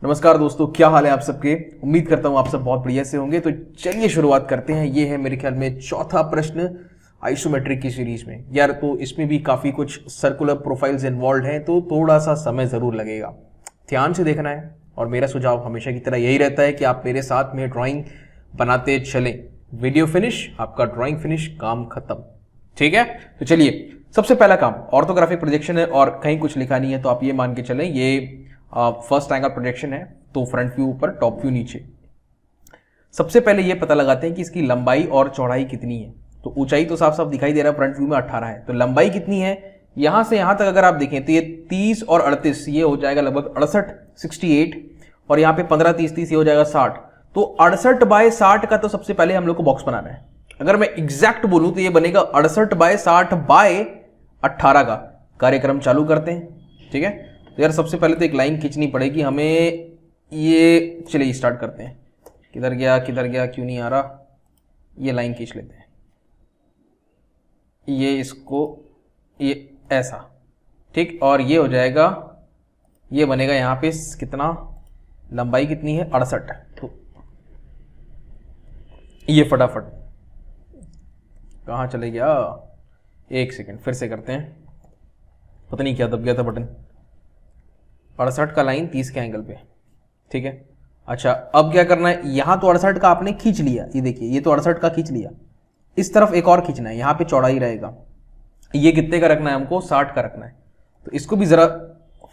नमस्कार दोस्तों, क्या हाल है आप सबके। उम्मीद करता हूँ आप सब बहुत बढ़िया से होंगे। तो चलिए शुरुआत करते हैं। ये है मेरे ख्याल में चौथा प्रश्न आइसोमेट्रिक की सीरीज में। यार तो इसमें भी काफ़ी कुछ सर्कुलर प्रोफाइल्स इन्वॉल्व हैं, तो थोड़ा सा समय ज़रूर लगेगा, ध्यान से देखना है। और मेरा सुझाव हमेशा की तरह यही रहता है कि आप मेरे साथ में ड्राइंग बनाते चलें। वीडियो फिनिश आपका ड्राइंग फिनिश, काम खत्म। ठीक है, तो चलिए सबसे पहला काम ऑर्थोग्राफिक प्रोजेक्शन है और कहीं कुछ लिखा नहीं है, तो आप ये मान के चलें ये फर्स्ट एंगल प्रोजेक्शन है। तो फ्रंट व्यू ऊपर, टॉप व्यू नीचे। सबसे पहले ये पता लगाते हैं कि इसकी लंबाई और चौड़ाई कितनी है। तो ऊंचाई तो साफ साफ दिखाई दे रहा है, फ्रंट व्यू में 18 है। तो लंबाई कितनी है, यहां से यहां तक अगर आप देखें तो ये 30 और 38, ये हो जाएगा लगभग 68 68, और यहाँ पे 15 30 30, ये हो जाएगा 60। तो 68 बाय 60 का तो सबसे पहले हम लोग को बॉक्स बनाना है। अगर मैं एग्जैक्ट बोलूं तो ये बनेगा 68 बाय 60 बाय 18 का। कार्यक्रम चालू करते हैं। ठीक है, तो यार सबसे पहले तो एक लाइन खींचनी पड़ेगी हमें। ये चलिए स्टार्ट करते हैं। किधर गया क्यों नहीं आ रहा। ये लाइन खींच लेते हैं, ये इसको ये ऐसा। ठीक, और ये हो जाएगा, ये बनेगा यहाँ पे कितना, लंबाई कितनी है 68। तो ये फटाफट कहाँ चले गया, एक सेकेंड फिर से करते हैं। पता नहीं क्या दब गया था बटन। 68 का लाइन 30 के एंगल पे। ठीक है, अच्छा अब क्या करना है, यहां तो 68 का आपने खींच लिया, ये देखिए ये तो 68 का खींच लिया। इस तरफ एक और खींचना है, यहां पे चौड़ाई रहेगा। ये कितने का रखना है हमको, 60 का रखना है। तो इसको भी जरा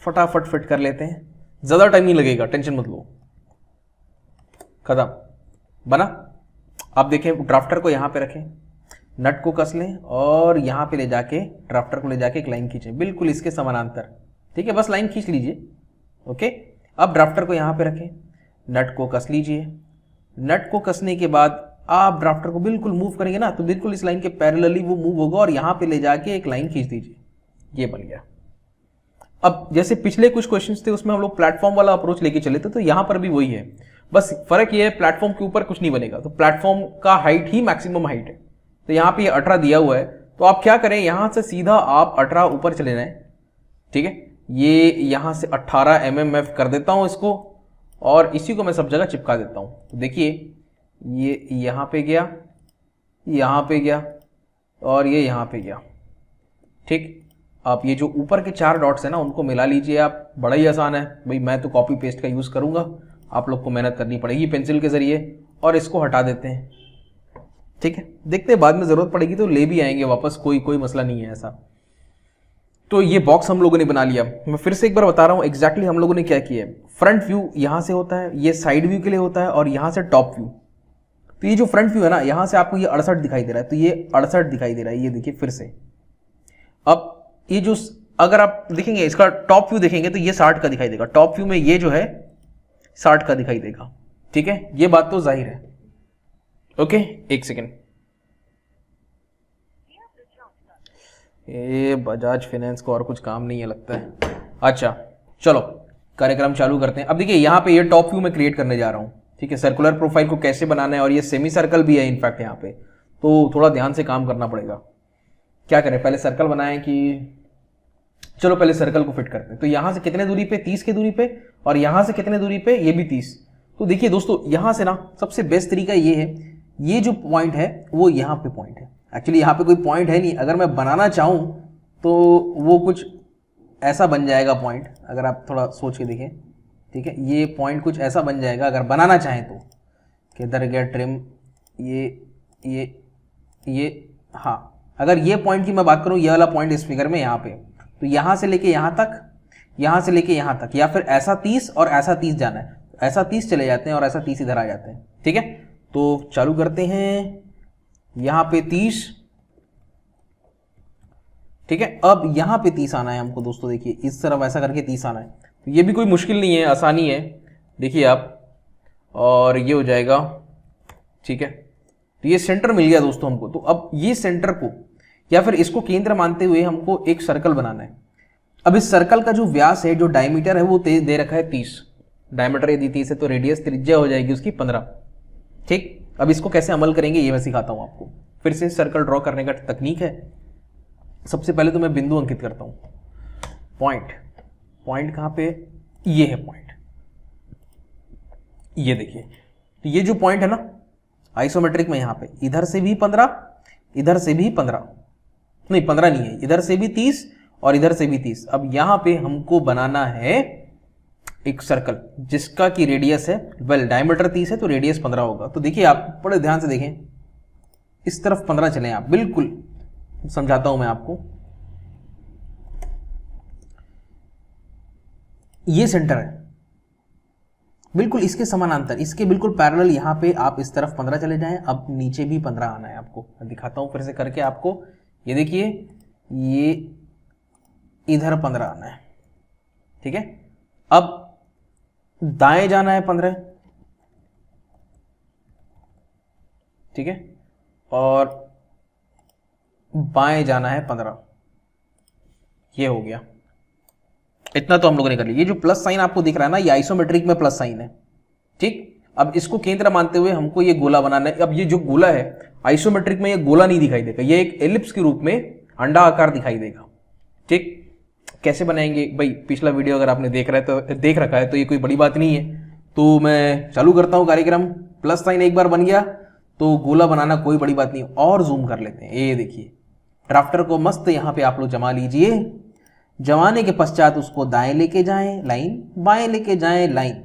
फटाफट फिट कर लेते हैं, ज्यादा टाइम नहीं लगेगा, टेंशन मत लो। खत्म, बना। अब देखें, ड्राफ्टर को यहां पे रखें, नट को कस लें और यहां पे ले जाके ड्राफ्टर को ले जाके एक लाइन खींचें बिल्कुल इसके समानांतर। ठीक है, बस लाइन खींच लीजिए। ओके, अब ड्राफ्टर को यहां पे रखें, नट को कस लीजिए। नट को कसने के बाद आप ड्राफ्टर को बिल्कुल मूव करेंगे ना, तो बिल्कुल इस लाइन के पैरेलली वो मूव होगा और यहां पे ले जाके एक लाइन खींच दीजिए। ये बन गया। अब जैसे पिछले कुछ क्वेश्चंस थे उसमें हम लोग प्लेटफॉर्म वाला अप्रोच लेके चले थे, तो यहां पर भी वही है, बस फर्क ये है प्लेटफॉर्म के ऊपर कुछ नहीं बनेगा। तो प्लेटफॉर्म का हाइट ही मैक्सिमम हाइट है। तो यहाँ पे 18 दिया हुआ है, तो आप क्या करें, यहां से सीधा आप 18 ऊपर चले जाएं। ठीक है, ये यहां से 18 mmf कर देता हूं इसको, और इसी को मैं सब जगह चिपका देता हूं। तो देखिए ये यहां पे गया, यहां पे गया, और ये यहां पे गया। ठीक, आप ये जो ऊपर के 4 डॉट्स है ना, उनको मिला लीजिए आप। बड़ा ही आसान है भाई, मैं तो कॉपी पेस्ट का यूज करूंगा, आप लोग को मेहनत करनी पड़ेगी पेंसिल के जरिए। और इसको हटा देते हैं। ठीक है, देखते हैं बाद में जरूरत पड़ेगी तो ले भी आएंगे वापस, कोई मसला नहीं है ऐसा। तो ये बॉक्स हम लोगों ने बना लिया। मैं फिर से एक बार बता रहा हूं एग्जैक्टली हम लोगों ने क्या किया है। फ्रंट व्यू यहां से होता है, ये साइड व्यू के लिए होता है, और यहां से टॉप व्यू। तो ये जो फ्रंट व्यू है ना, यहां से आपको ये 68 दिखाई दे रहा है, तो ये 68 दिखाई दे रहा है। ये देखिए फिर से। अब ये जो अगर आप देखेंगे इसका टॉप व्यू देखेंगे तो ये 60 का दिखाई देगा। टॉप व्यू में ये जो है 60 का दिखाई देगा। ठीक है, ये बात तो जाहिर है। ओके, एक सेकेंड। ये बजाज फाइनेंस को और कुछ काम नहीं है लगता है। अच्छा चलो कार्यक्रम चालू करते हैं। अब देखिए यहाँ पे ये टॉप व्यू में क्रिएट करने जा रहा हूँ। ठीक है, सर्कुलर प्रोफाइल को कैसे बनाना है, और ये सेमी सर्कल भी है इनफैक्ट यहाँ पे, तो थोड़ा ध्यान से काम करना पड़ेगा। क्या करें, पहले सर्कल बनाएं कि, चलो पहले सर्कल को फिट करते हैं। तो यहाँ से कितने दूरी पे, 30 की दूरी पे, और यहाँ से कितने दूरी पे, ये भी 30। तो देखिए दोस्तों, यहाँ से ना सबसे बेस्ट तरीका ये है, ये जो पॉइंट है वो यहाँ पे पॉइंट है। एक्चुअली यहाँ पे कोई पॉइंट है नहीं, अगर मैं बनाना चाहूँ तो वो कुछ ऐसा बन जाएगा पॉइंट, अगर आप थोड़ा सोच के देखें। ठीक है, ये पॉइंट कुछ ऐसा बन जाएगा अगर बनाना चाहें तो। किधर गया ट्रिम, ये हाँ, अगर ये पॉइंट की मैं बात करूँ, ये वाला पॉइंट इस फिगर में यहाँ पे, तो यहाँ से लेके यहाँ तक, यहाँ से लेके यहाँ तक, या फिर ऐसा 30 और ऐसा 30 जाना है। ऐसा 30 चले जाते हैं और ऐसा 30 इधर आ जाते हैं। ठीक है, तो चालू करते हैं। यहां पे 30। ठीक है, अब यहां पे 30 आना है हमको दोस्तों। देखिए इस तरफ ऐसा करके 30 आना है, तो ये भी कोई मुश्किल नहीं है, आसानी है। देखिए आप, और ये हो जाएगा। ठीक है, तो ये सेंटर मिल गया दोस्तों हमको। तो अब ये सेंटर को या फिर इसको केंद्र मानते हुए हमको एक सर्कल बनाना है। अब इस सर्कल का जो व्यास है, जो डायमीटर है, वो दे रखा है 30। डायमीटर यदि 30 है तो रेडियस, त्रिज्या हो जाएगी उसकी 15। ठीक, अब इसको कैसे अमल करेंगे ये मैं सिखाता हूं आपको। फिर से सर्कल ड्रॉ करने का तकनीक है। सबसे पहले तो मैं बिंदु अंकित करता हूं। पॉइंट कहां पे, ये है पॉइंट। ये देखिए, तो ये जो पॉइंट है ना आइसोमेट्रिक में, यहाँ पे इधर से भी 15, इधर से भी 15, नहीं 15 नहीं है, इधर से भी 30 और इधर से भी 30। अब यहाँ पे हमको बनाना है एक सर्कल जिसका की रेडियस है, वेल डायमीटर 30 है तो रेडियस 15 होगा। तो देखिए आप बड़े ध्यान से देखें, इस तरफ 15 चलें आप, बिल्कुल समझाता हूं मैं आपको। ये सेंटर है बिल्कुल इसके समानांतर, इसके बिल्कुल पैरेलल, यहां पे आप इस तरफ 15 चले जाएं। अब नीचे भी 15 आना है आपको, मैं दिखाता हूं फिर से करके आपको। ये देखिए, ये इधर 15 आना है, ठीक है। अब दाएं जाना है 15, ठीक है, और बाएं जाना है 15। ये हो गया, इतना तो हम लोगों ने कर लिया। ये जो प्लस साइन आपको दिख रहा है ना, ये आइसोमेट्रिक में प्लस साइन है, ठीक। अब इसको केंद्र मानते हुए हमको ये गोला बनाना है। अब ये जो गोला है आइसोमेट्रिक में, ये गोला नहीं दिखाई देगा, ये एक एलिप्स के रूप में अंडा आकार दिखाई देगा, ठीक। कैसे बनाएंगे भाई, पिछला वीडियो अगर आपने देख रखा है तो ये कोई बड़ी बात नहीं है। तो मैं चालू करता हूं कार्यक्रम। प्लस साइन एक बार बन गया तो गोला बनाना कोई बड़ी बात नहीं। और जूम कर लेते हैं, ये देखिए ड्राफ्टर को मस्त यहां पे आप लोग जमा लीजिए। जमाने के पश्चात उसको दाएं लेके जाएं लाइन, बाएं लेके जाएं लाइन।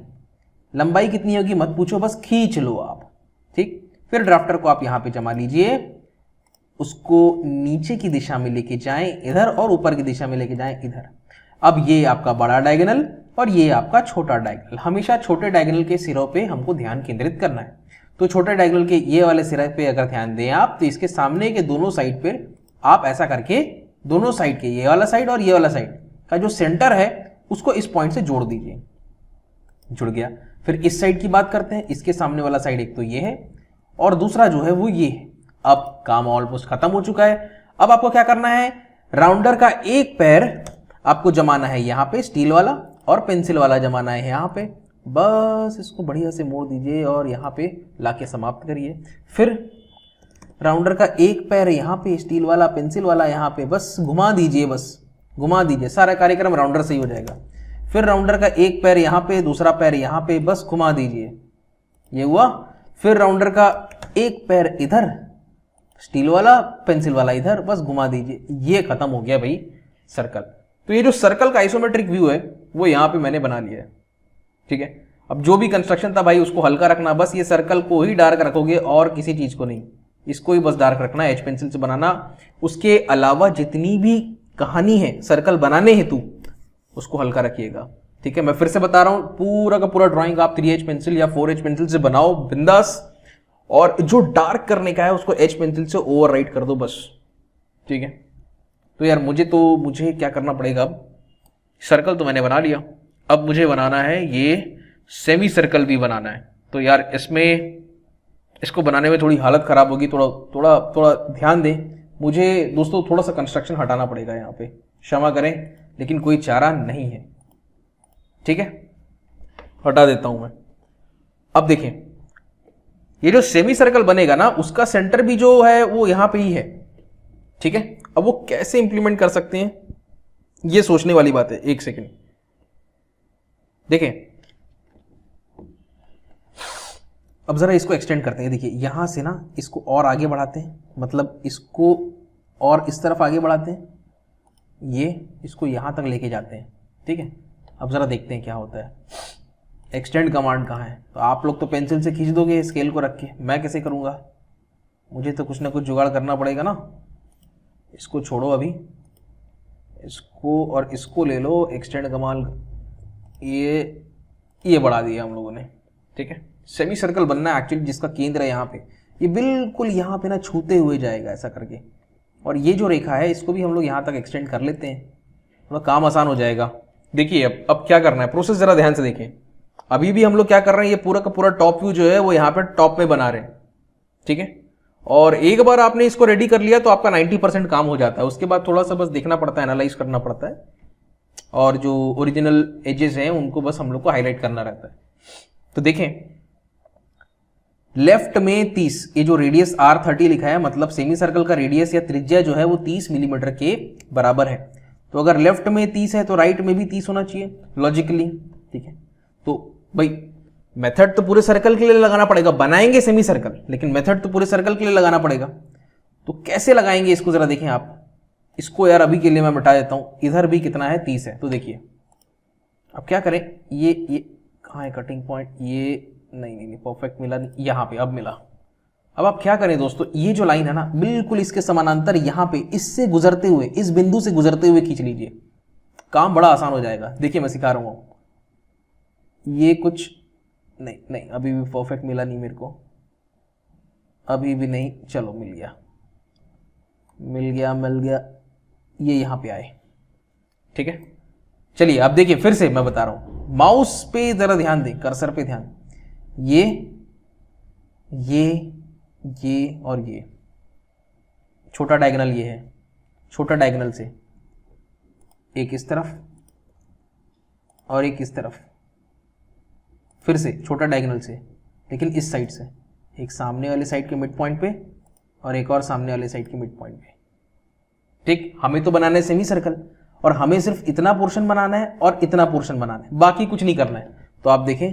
लंबाई कितनी होगी मत पूछो, बस खींच लो आप, ठीक। फिर ड्राफ्टर को आप यहां पे जमा लीजिए, उसको नीचे की दिशा में लेके जाएं इधर, और ऊपर की दिशा में लेके जाएं इधर। अब ये आपका बड़ा डायगोनल और ये आपका छोटा डायगोनल। हमेशा छोटे डायगोनल के सिरों पे हमको ध्यान केंद्रित करना है। तो छोटे डायगोनल के ये वाले सिरे पे अगर ध्यान दें आप, तो इसके सामने के दोनों साइड पे आप ऐसा करके दोनों साइड के, ये वाला साइड और ये वाला साइड का जो सेंटर है उसको इस पॉइंट से जोड़ दीजिए। जुड़ गया। फिर इस साइड की बात करते हैं। इसके सामने वाला साइड एक तो ये है और दूसरा जो है वो ये है। अब काम ऑलमोस्ट खत्म हो चुका है। अब आपको क्या करना है, राउंडर का एक पैर आपको जमाना है यहां पे, स्टील वाला, और पेंसिल वाला जमाना है यहां पे। बस इसको बढ़िया से मोड़ दीजिए और यहां पे लाके समाप्त करिए। फिर राउंडर का एक पैर यहां पे, स्टील वाला, पेंसिल वाला यहां पे, बस घुमा दीजिए, बस घुमा दीजिए। सारा कार्यक्रम राउंडर से ही हो जाएगा। फिर राउंडर का एक पैर यहां पे, दूसरा पैर यहां पे, बस घुमा दीजिए, ये हुआ। फिर राउंडर का एक पैर इधर, स्टील वाला, पेंसिल वाला इधर, बस घुमा दीजिए। ये खत्म हो गया भाई सर्कल। तो ये जो सर्कल का आइसोमेट्रिक व्यू है वो यहां पे मैंने बना लिया है, ठीक है। अब जो भी कंस्ट्रक्शन था भाई उसको हल्का रखना, बस ये सर्कल को ही डार्क रखोगे और किसी चीज को नहीं, इसको ही बस डार्क रखना है, एच पेंसिल से बनाना। उसके अलावा जितनी भी कहानी है सर्कल बनाने हेतु उसको हल्का रखिएगा, ठीक है। मैं फिर से बता रहा हूं, पूरा का पूरा ड्राइंग आप 3H पेंसिल या 4H पेंसिल से बनाओ बिंदास, और जो डार्क करने का है उसको एच पेंसिल से ओवरराइट कर दो बस, ठीक है। तो यार मुझे क्या करना पड़ेगा, अब सर्कल तो मैंने बना लिया, अब मुझे बनाना है ये सेमी सर्कल भी बनाना है। तो यार इसको बनाने में थोड़ी हालत खराब होगी, थोड़ा ध्यान दें। मुझे दोस्तों थोड़ा सा कंस्ट्रक्शन हटाना पड़ेगा यहाँ पे, क्षमा करें, लेकिन कोई चारा नहीं है, ठीक है। हटा देता हूं मैं। अब देखें, ये जो सेमी सर्कल बनेगा ना, उसका सेंटर भी जो है वो यहां पे ही है, ठीक है। अब वो कैसे इंप्लीमेंट कर सकते हैं, ये सोचने वाली बात है। एक सेकेंड देखें, अब जरा इसको एक्सटेंड करते हैं। देखिए यहां से ना इसको और आगे बढ़ाते हैं, मतलब इसको और इस तरफ आगे बढ़ाते हैं, ये इसको यहां तक लेके जाते हैं, ठीक है। अब जरा देखते हैं क्या होता है। एक्सटेंड कमांड कहाँ है, तो आप लोग तो पेंसिल से खींच दोगे स्केल को रख के, मैं कैसे करूँगा, मुझे तो कुछ ना कुछ जुगाड़ करना पड़ेगा ना। इसको छोड़ो अभी, इसको और इसको ले लो, एक्सटेंड कमांड ये बढ़ा दिया हम लोगों ने, ठीक है। सेमी सर्कल बनना है एक्चुअली, जिसका केंद्र है यहाँ पे, ये बिल्कुल यहाँ पे ना छूते हुए जाएगा ऐसा करके, और ये जो रेखा है इसको भी हम लोग यहाँ तक एक्सटेंड कर लेते हैं, थोड़ा काम आसान हो जाएगा। देखिए अब क्या करना है, प्रोसेस जरा ध्यान से देखें। अभी भी हम लोग क्या कर रहे हैं, ये पूरा का पूरा टॉप व्यू जो है वो यहाँ पे टॉप में बना रहे हैं, ठीक है। और एक बार आपने इसको रेडी कर लिया तो आपका 90% काम हो जाता है। उसके बाद थोड़ा सा बस देखना पड़ता है, एनालाइज करना पड़ता है, और जो ओरिजिनल एजेस हैं उनको बस हम लोग को हाईलाइट करना रहता है। तो देखें लेफ्ट में 30, ये जो रेडियस R30 लिखा है, मतलब सेमी सर्कल का रेडियस या त्रिज्या जो है वो 30 मिलीमीटर के बराबर है। तो अगर लेफ्ट में 30 है तो राइट में भी 30 होना चाहिए लॉजिकली, ठीक है। तो भाई मेथड तो पूरे सर्कल के लिए लगाना पड़ेगा, बनाएंगे सेमी सर्कल, लेकिन मेथड तो पूरे सर्कल के लिए लगाना पड़ेगा। तो कैसे लगाएंगे इसको जरा देखें आप। इसको यार अभी के लिए मैं मिटा देता हूं। इधर भी कितना है 30 है, तो देखिए अब क्या करें, ये कहाँ है कटिंग पॉइंट, ये नहीं परफेक्ट मिला नहीं, यहाँ पे अब मिला। अब आप क्या करें दोस्तों, ये जो लाइन है ना बिल्कुल इसके समानांतर यहाँ पे इससे गुजरते हुए, इस बिंदु से गुजरते हुए खींच लीजिए, काम बड़ा आसान हो जाएगा। देखिए मैं सिखा रहा हूँ, ये कुछ नहीं अभी भी परफेक्ट मिला नहीं मेरे को, अभी भी नहीं, चलो मिल गया, ये यहाँ पे आए, ठीक है। चलिए अब देखिए फिर से मैं बता रहा हूं, माउस पे जरा ध्यान दें, कर्सर पे ध्यान, ये और ये छोटा डायगोनल, ये है छोटा डायगोनल से एक इस तरफ और एक इस तरफ, फिर से छोटा डायगोनल से लेकिन इस साइड से, एक सामने वाले साइड के मिड पॉइंट पे और एक और सामने वाले साइड के मिड पॉइंट पे, ठीक। हमें तो बनाना है सेमी सर्कल और हमें सिर्फ इतना पोर्शन बनाना है और इतना पोर्शन बनाना है, बाकी कुछ नहीं करना है। तो आप देखें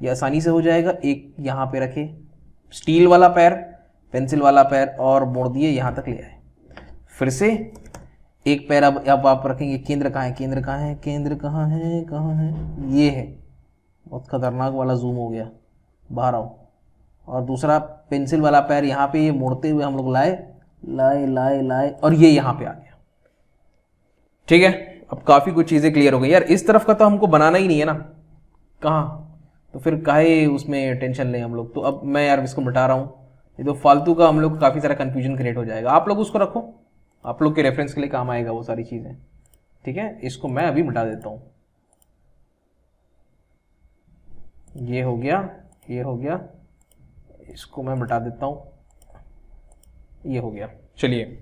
ये आसानी से हो जाएगा। एक यहाँ पे रखे, स्टील वाला पैर, पेंसिल वाला पैर और मोड़ दिए, यहाँ तक ले आए। फिर से एक पैर अब आप रखेंगे, केंद्र कहाँ है, ये है, बहुत खतरनाक वाला जूम हो गया, बाहर आओ। और दूसरा पेंसिल वाला पैर यहाँ पे, ये मोड़ते हुए हम लोग लाए और ये यहाँ पे आ गया, ठीक है। अब काफी कुछ चीजें क्लियर हो गई यार। इस तरफ का तो हमको बनाना ही नहीं है ना, कहाँ, तो फिर काहे उसमें टेंशन लें हम लोग। तो अब मैं यार इसको मिटा रहा हूँ, ये तो फालतू का हम लोग काफी सारा कंफ्यूजन क्रिएट हो जाएगा। आप लोग उसको रखो, आप लोग के रेफरेंस के लिए काम आएगा वो सारी चीजें, ठीक है। इसको मैं अभी मिटा देता हूँ, ये हो गया, इसको मैं मिटा देता हूँ, ये हो गया। चलिए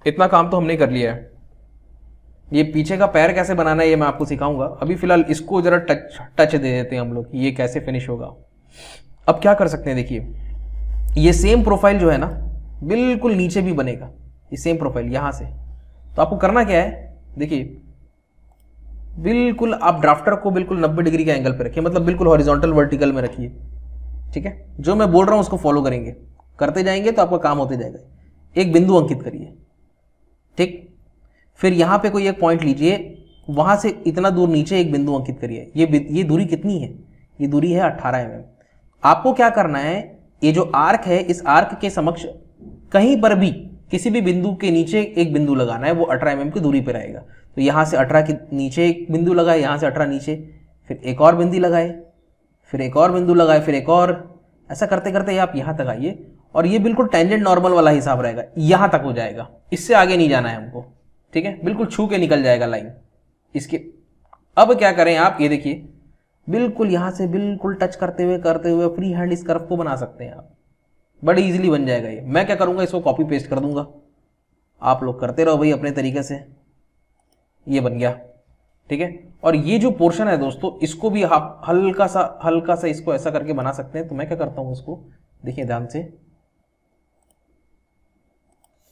इतना काम तो हमने कर लिया है। ये पीछे का पैर कैसे बनाना है ये मैं आपको सिखाऊंगा। अभी फिलहाल इसको जरा टच दे देते हैं हम लोग, ये कैसे फिनिश होगा। अब क्या कर सकते हैं, देखिए ये सेम प्रोफाइल जो है ना बिल्कुल नीचे भी बनेगा, ये सेम प्रोफाइल यहां से। तो आपको करना क्या है, देखिए बिल्कुल आप ड्राफ्टर को बिल्कुल 90 डिग्री का एंगल पे रखिए, मतलब बिल्कुल हॉरिजॉन्टल वर्टिकल में रखिए, ठीक है। जो मैं बोल रहा हूं उसको फॉलो करेंगे, करते जाएंगे तो आपका काम होते जाएगा। एक बिंदु अंकित करिए, ठीक। फिर यहां पे कोई एक पॉइंट लीजिए, वहां से इतना दूर नीचे एक बिंदु अंकित करिए। ये दूरी कितनी है, ये दूरी है 18 mm। आपको क्या करना है, ये जो आर्क है इस आर्क के समक्ष कहीं पर भी किसी भी बिंदु के नीचे एक बिंदु लगाना है, वो 18 mm की दूरी पर रहेगा। तो यहां से 18 के नीचे एक बिंदु लगाए, यहां से 18 नीचे, फिर एक और बिंदु लगाए, फिर एक और बिंदु लगाए, फिर एक और, ऐसा करते करते आप यहां तक आइए और ये बिल्कुल टेंजेंट नॉर्मल वाला हिसाब रहेगा, यहां तक हो जाएगा, इससे आगे नहीं जाना है हमको, ठीक है। बिल्कुल छू के निकल जाएगा लाइन इसके। अब क्या करें आप, ये देखिए बिल्कुल यहां से बिल्कुल टच करते हुए फ्री हैंड इस कर्व को बना सकते हैं आप, बड़ी इजीली बन जाएगा ये। मैं क्या करूंगा, इसको कॉपी पेस्ट कर दूंगा, आप लोग करते रहो भाई अपने तरीके से। ये बन गया, ठीक है। और ये जो पोर्शन है दोस्तों, इसको भी आप हल्का सा इसको ऐसा करके बना सकते हैं। तो मैं क्या करता हूं, इसको देखिए ध्यान से,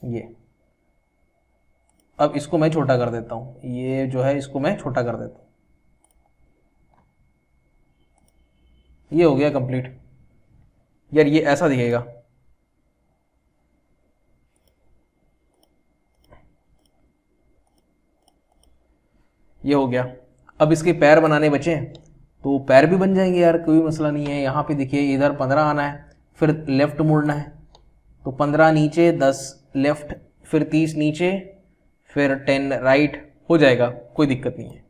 ये अब इसको मैं छोटा कर देता हूं, ये जो है इसको मैं छोटा कर देता हूं, ये हो गया कंप्लीट। यार ये ऐसा दिखेगा, ये हो गया। अब इसके पैर बनाने बचे, तो पैर भी बन जाएंगे यार, कोई मसला नहीं है। यहाँ पे देखिए इधर 15 आना है, फिर लेफ्ट मुड़ना है, तो 15 नीचे, 10 लेफ्ट, फिर 30 नीचे, फिर 10 राइट, हो जाएगा, कोई दिक्कत नहीं है,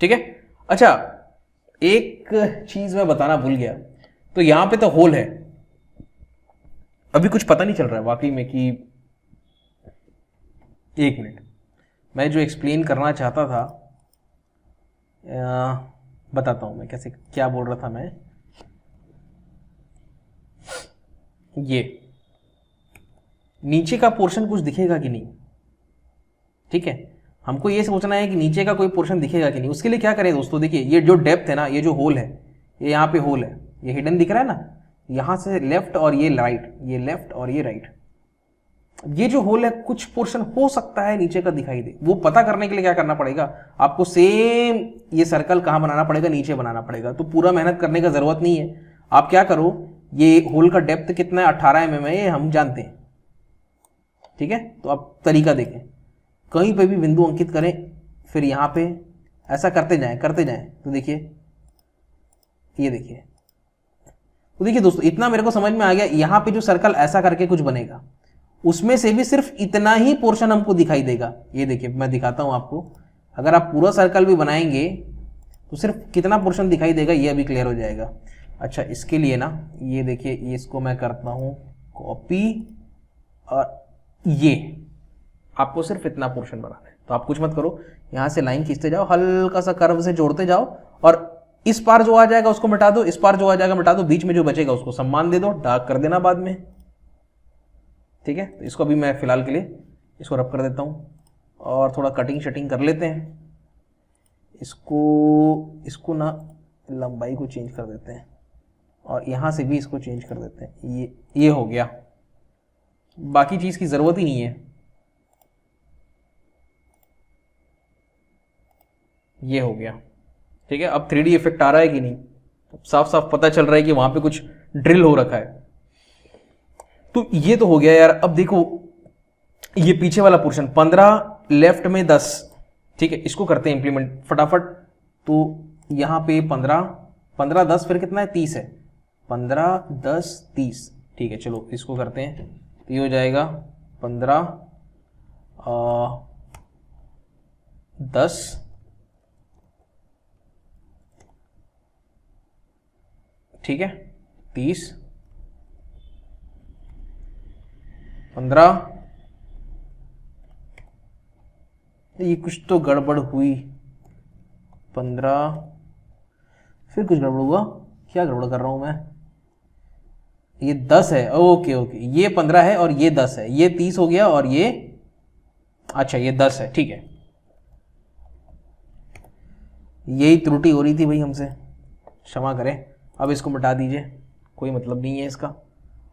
ठीक है। अच्छा एक चीज मैं बताना भूल गया, तो यहां पे तो होल है, अभी कुछ पता नहीं चल रहा है वाकई में कि, एक मिनट, मैं जो एक्सप्लेन करना चाहता था बताता हूं मैं कैसे, क्या बोल रहा था मैं। ये नीचे का पोर्शन कुछ दिखेगा कि नहीं, ठीक है। हमको ये सोचना है कि नीचे का कोई पोर्शन दिखेगा कि नहीं। उसके लिए क्या करें दोस्तों, देखिए ये जो डेप्थ है ना, ये जो होल है, ये यहाँ पे होल है, ये हिडन दिख रहा है ना, यहां से लेफ्ट और ये राइट, ये लेफ्ट और ये राइट, ये जो होल है कुछ पोर्शन हो सकता है नीचे का दिखाई दे, वो पता करने के लिए क्या करना पड़ेगा आपको, सेम ये सर्कल कहाँ बनाना पड़ेगा, नीचे बनाना पड़ेगा। तो पूरा मेहनत करने का जरूरत नहीं है, आप क्या करो, ये होल का डेप्थ कितना है 18 mm है, ये हम जानते हैं, ठीक है। तो आप तरीका देखें, कहीं पे भी बिंदु अंकित करें, फिर यहाँ पे ऐसा करते जाएं करते जाएं। तो देखिए, ये देखिए, तो देखिए दोस्तों, इतना मेरे को समझ में आ गया। यहाँ पे जो सर्कल ऐसा करके कुछ बनेगा, उसमें से भी सिर्फ इतना ही पोर्शन हमको दिखाई देगा। ये देखिए, मैं दिखाता हूं आपको, अगर आप पूरा सर्कल भी बनाएंगे तो सिर्फ कितना पोर्शन दिखाई देगा ये अभी क्लियर हो जाएगा। अच्छा, इसके लिए ना, ये देखिए, ये इसको मैं करता हूं कॉपी, और ये आपको सिर्फ इतना पोर्शन बनाना है। तो आप कुछ मत करो, यहां से लाइन खींचते जाओ, हल्का सा कर्व से जोड़ते जाओ, और इस पार जो आ जाएगा उसको मिटा दो, इस पार जो आ जाएगा मिटा दो, बीच में जो बचेगा उसको सम्मान दे दो, डार्क कर देना बाद में, ठीक है। तो इसको अभी मैं फिलहाल के लिए इसको रब कर देता हूँ, और थोड़ा कटिंग शटिंग कर लेते हैं। इसको ना लंबाई को चेंज कर देते हैं, और यहाँ से भी इसको चेंज कर देते हैं। ये हो गया, बाकी चीज़ की ज़रूरत ही नहीं है। ये हो गया, ठीक है। अब 3D इफेक्ट आ रहा है कि नहीं, साफ साफ पता चल रहा है कि वहाँ पे कुछ ड्रिल हो रखा है। तो ये तो हो गया यार। अब देखो, ये पीछे वाला पोर्शन 15, लेफ्ट में 10, ठीक है। इसको करते हैं इंप्लीमेंट फटाफट। तो यहाँ पे 15, 10, फिर कितना है, 30 है। 15, 10, 30, ठीक है। चलो इसको करते हैं, तो ये हो जाएगा 15, 10, ठीक है, 30, 15, ये कुछ तो गड़बड़ हुई, 15, फिर कुछ गड़बड़ हुआ, क्या गड़बड़ कर रहा हूं मैं, ये 10 है, ओके ओके, ये 15 है और ये 10 है, ये 30 हो गया, और ये, अच्छा ये 10 है, ठीक है। यही त्रुटि हो रही थी भाई हमसे, क्षमा करें। अब इसको मिटा दीजिए, कोई मतलब नहीं है इसका।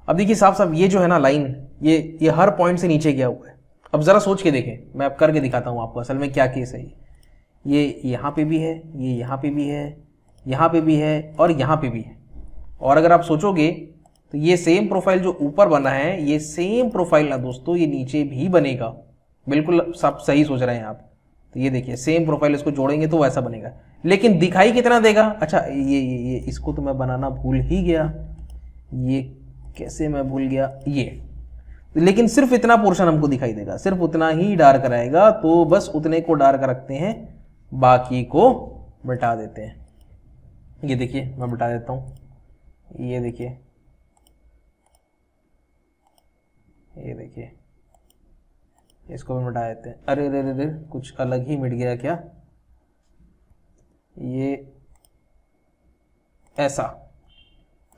अब देखिए साफ साफ ये जो है ना लाइन, ये हर पॉइंट से नीचे गया हुआ है। अब ज़रा सोच के देखें, मैं अब करके दिखाता हूँ आपको असल में क्या केस है। ये यहाँ पे भी है, ये यहाँ पे भी है, यहाँ पे भी है, और यहाँ पे भी है। और अगर आप सोचोगे तो ये सेम प्रोफाइल जो ऊपर बना है, ये सेम प्रोफाइल ना दोस्तों ये नीचे भी बनेगा। बिल्कुल सब सही सोच रहे हैं आप। तो ये देखिए सेम प्रोफाइल, इसको जोड़ेंगे तो वैसा बनेगा, लेकिन दिखाई कितना देगा। अच्छा ये इसको तो मैं बनाना भूल ही गया, ये कैसे मैं भूल गया, ये, लेकिन सिर्फ इतना पोर्शन हमको दिखाई देगा, सिर्फ उतना ही डार्क रहेगा। तो बस उतने को डार्क रखते हैं, बाकी को मिटा देते हैं। ये देखिए मैं मिटा देता हूँ, ये देखिए, ये देखिए, इसको भी मिटा देते हैं। अरे रे रे रे, कुछ अलग ही मिट गया क्या, ये ऐसा।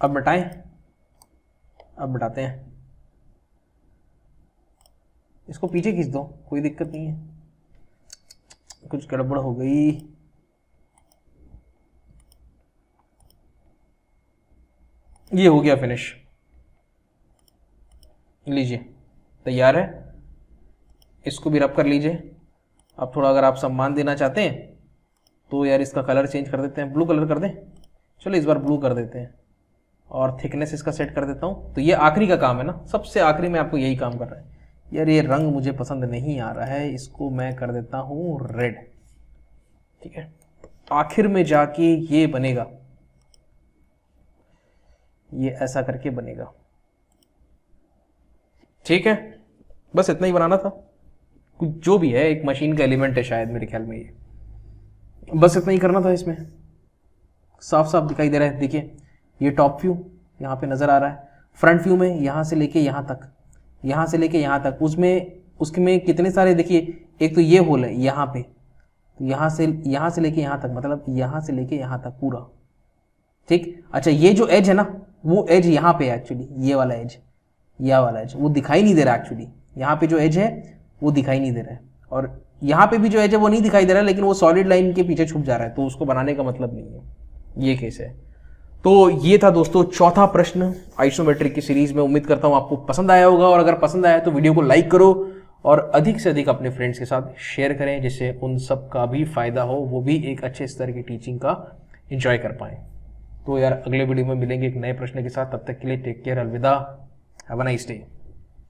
अब मिटाएं, अब मिटाते हैं, इसको पीछे खींच दो, कोई दिक्कत नहीं है। कुछ गड़बड़ हो गई, ये हो गया फिनिश। लीजिए तैयार है, इसको भी रब कर लीजिए। अब थोड़ा अगर आप सम्मान देना चाहते हैं तो यार इसका कलर चेंज कर देते हैं, ब्लू कलर कर दें। चलो इस बार ब्लू कर देते हैं, और थिकनेस इसका सेट कर देता हूँ। तो ये आखिरी का काम है ना, सबसे आखिरी में आपको यही काम कर रहा है। यार ये रंग मुझे पसंद नहीं आ रहा है, इसको मैं कर देता हूँ रेड, ठीक है। आखिर में जाके ये बनेगा, ये ऐसा करके बनेगा, ठीक है। बस इतना ही बनाना था, कुछ जो भी है एक मशीन का एलिमेंट है शायद, मेरे ख्याल में ये बस इतना ही करना था। इसमें साफ साफ दिखाई दे रहा है, देखिए ये टॉप व्यू यहाँ पे नज़र आ रहा है। फ्रंट व्यू में यहाँ से लेके यहाँ तक, यहाँ से लेके यहाँ तक, उसमें कितने सारे, देखिए एक तो ये होल है यहाँ पे, तो यहाँ से लेके यहाँ तक, मतलब यहाँ से लेके यहाँ तक पूरा, ठीक। अच्छा ये जो एज है ना, वो एज यहाँ पे है एक्चुअली, ये वाला एज, यह वाला एज वो दिखाई नहीं दे रहा एक्चुअली। यहाँ पे जो एज है वो दिखाई नहीं दे रहा है, और यहाँ पे भी जो एज है वो नहीं दिखाई दे रहा है, लेकिन वो सॉलिड लाइन के पीछे छुप जा रहा है, तो उसको बनाने का मतलब नहीं है, ये केस है। तो ये था दोस्तों चौथा प्रश्न आइसोमेट्रिक की सीरीज में। उम्मीद करता हूँ आपको पसंद आया होगा, और अगर पसंद आया तो वीडियो को लाइक करो और अधिक से अधिक अपने फ्रेंड्स के साथ शेयर करें, जिससे उन सब का भी फायदा हो, वो भी एक अच्छे स्तर की टीचिंग का एंजॉय कर पाएं। तो यार अगले वीडियो में मिलेंगे एक नए प्रश्न के साथ, तब तक के लिए टेक केयर, अलविदा, हैव अ नाइस डे।